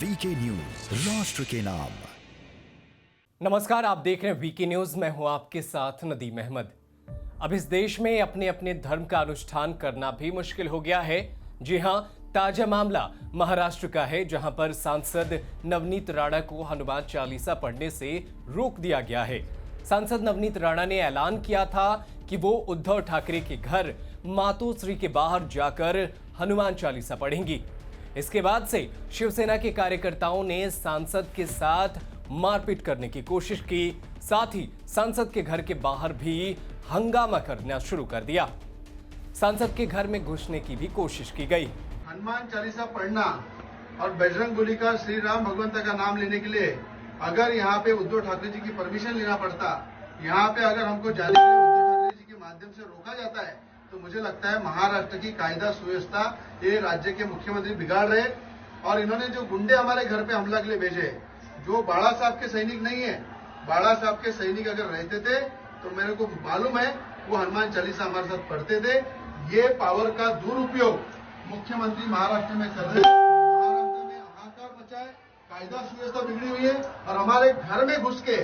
VK news, राष्ट्र के नाम। नमस्कार, आप देख रहे हैं वीके न्यूज। मैं हूं आपके साथ नदीम अहमद। अब इस देश में अपने अपने धर्म का अनुष्ठान करना भी मुश्किल हो गया है। जी हां, ताजा मामला महाराष्ट्र का है, जहां पर सांसद नवनीत राणा को हनुमान चालीसा पढ़ने से रोक दिया गया है। सांसद नवनीत राणा ने ऐलान किया था कि वो उद्धव ठाकरे के घर मातोश्री के बाहर जाकर हनुमान चालीसा पढ़ेंगी। इसके बाद से शिवसेना के कार्यकर्ताओं ने सांसद के साथ मारपीट करने की कोशिश की, साथ ही सांसद के घर के बाहर भी हंगामा करना शुरू कर दिया। सांसद के घर में घुसने की भी कोशिश की गई। हनुमान चालीसा पढ़ना और बजरंगबली का श्री राम भगवंत का नाम लेने के लिए अगर यहाँ पे उद्धव ठाकरे जी की परमिशन लेना पड़ता, यहाँ पे अगर हमको जाने के लिए उद्धव ठाकरे जी के माध्यम से रोका जाता है, तो मुझे लगता है महाराष्ट्र की कायदा सुव्यवस्था ये राज्य के मुख्यमंत्री बिगाड़ रहे। और इन्होंने जो गुंडे हमारे घर पे हमला के लिए भेजे, जो बाड़ा साहब के सैनिक नहीं है, बाड़ा साहब के सैनिक अगर रहते थे तो मेरे को मालूम है वो हनुमान चालीसा हमारे साथ पढ़ते थे। ये पावर का दुरुपयोग मुख्यमंत्री महाराष्ट्र में कर रहे हैं। महाराष्ट्र में हाहाकार मचा है, कायदा सुव्यवस्था बिगड़ी हुई है और हमारे घर में घुस के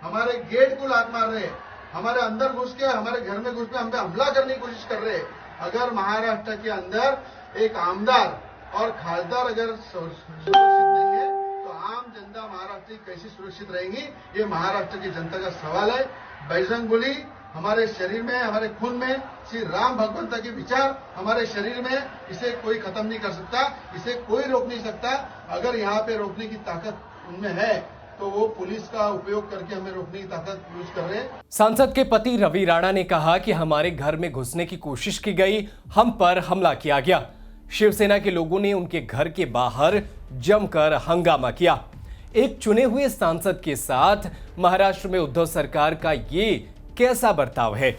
हमारे गेट को लात मार रहे हैं, हमारे अंदर घुस के हमारे घर में घुस के हम पे हमला करने की कोशिश कर रहे हैं। अगर महाराष्ट्र के अंदर एक आमदार और खासदार अगर सुरक्षित नहीं है तो आम जनता महाराष्ट्र की कैसे सुरक्षित रहेगी, ये महाराष्ट्र की जनता का सवाल है। बजरंगबली हमारे शरीर में, हमारे खून में, श्री राम भगवंत के विचार हमारे शरीर में, इसे कोई खत्म नहीं कर सकता, इसे कोई रोक नहीं सकता। अगर यहाँ पे रोकने की ताकत उनमें है तो वो पुलिस का उपयोग करके हमें रोकने की ताकत यूज कर रहे हैं। सांसद के पति रवि राणा ने कहा कि हमारे घर में घुसने की कोशिश की गई, हम पर हमला किया गया। शिवसेना के लोगों ने उनके घर के बाहर जमकर हंगामा किया। एक चुने हुए सांसद के साथ महाराष्ट्र में उद्धव सरकार का ये कैसा बर्ताव है?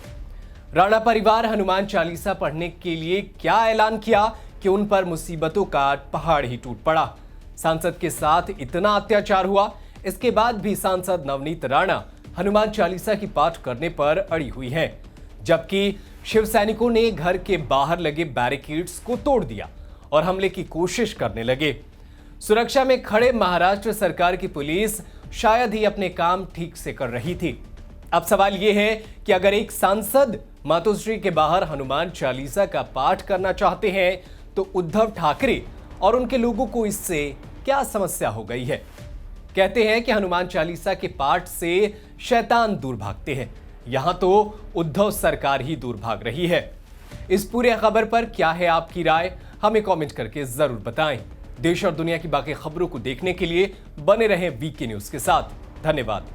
राणा परिवार हनुमान चालीसा पढ़ने के लिए क्या ऐलान किया कि उन पर मुसीबतों का पहाड़ ही टूट पड़ा। सांसद के साथ इतना अत्याचार हुआ, इसके बाद भी सांसद नवनीत राणा हनुमान चालीसा की पाठ करने पर अड़ी हुई हैं, जबकि शिव सैनिकों ने घर के बाहर लगे बैरिकेड्स को तोड़ दिया और हमले की कोशिश करने लगे। सुरक्षा में खड़े महाराष्ट्र सरकार की पुलिस शायद ही अपने काम ठीक से कर रही थी। अब सवाल यह है कि अगर एक सांसद मातोश्री के बाहर हनुमान चालीसा का पाठ करना चाहते हैं तो उद्धव ठाकरे और उनके लोगों को इससे क्या समस्या हो गई है? कहते हैं कि हनुमान चालीसा के पाठ से शैतान दूर भागते हैं। यहां तो उद्धव सरकार ही दूर भाग रही है। इस पूरे खबर पर क्या है आपकी राय? हमें कमेंट करके जरूर बताएं। देश और दुनिया की बाकी खबरों को देखने के लिए बने रहें वीके न्यूज के साथ। धन्यवाद।